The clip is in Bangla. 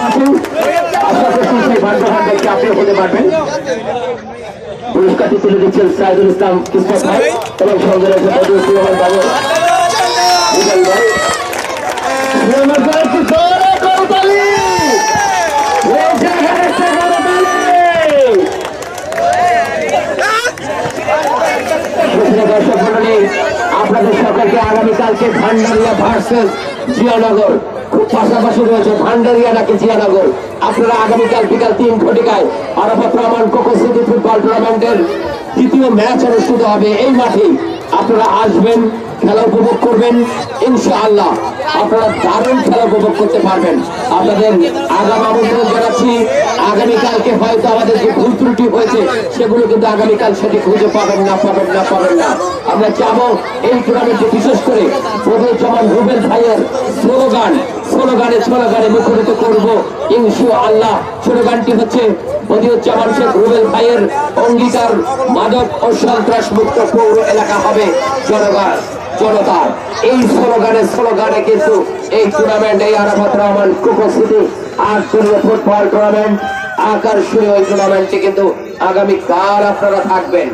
আশা করছি সেই ভাগ্যবান ব্যক্তি আপনিও হতে পারবেন। পুরস্কারটি তুলে দিচ্ছেন সাইদুল ইসলাম কিসমত ভাই এবং সঙ্গে রয়েছে বদরুল রহমান বাবু বিজয় ভাই। দর্শক মন্ডলী, আপনাদের সকলকে আগামীকালকে ভান্ডারিয়া ভার্সেস জিয়ানগর, খুব পাশাপাশি রয়েছে ভান্ডারিয়া নাকি জিয়ানগর। আপনারা আগামীকাল বিকাল 3 ঘটিকায় আরাফাত রহমান কোকো সিটি ফুটবল টুর্নামেন্টের দ্বিতীয় ম্যাচ অনুষ্ঠিত হবে এই মাঠে। আপনারা আসবেন, খেলা উপভোগ করবেন, ইনশাআল্লাহ আপনারা দারুণ খেলা উপভোগ করতে পারবেন। আপনাদের আগাম আমন্ত্রণ জানাচ্ছি। আগামীকালকে হয়তো আমাদের যে ভুল ত্রুটি হয়েছে সেগুলো কিন্তু আগামীকাল সেটি খুঁজে পাবেন না। আমরা চাবো এই টুর্নামেন্টে বিশেষ করে বদরুজ্জামান রুবেল ভাইয়ের স্লোগানে মুখরিত করব ইনশাআল্লাহ। স্লোগানটি হচ্ছে বদরুজ্জামান শেখ রুবেল ভাইয়ের অঙ্গীকার, মাদক ও সন্ত্রাস মুক্ত পৌর এলাকা হবে জনতার। এই স্লোগানে কিন্তু এই টুর্নামেন্ট, এই আরাফাত রহমান কোকো সিটি আন্তর্জাতিক ফুটবল টুর্নামেন্ট আকর্ষণীয়। ওই টুর্নামেন্টে কিন্তু আগামীকাল আপনারা থাকবেন।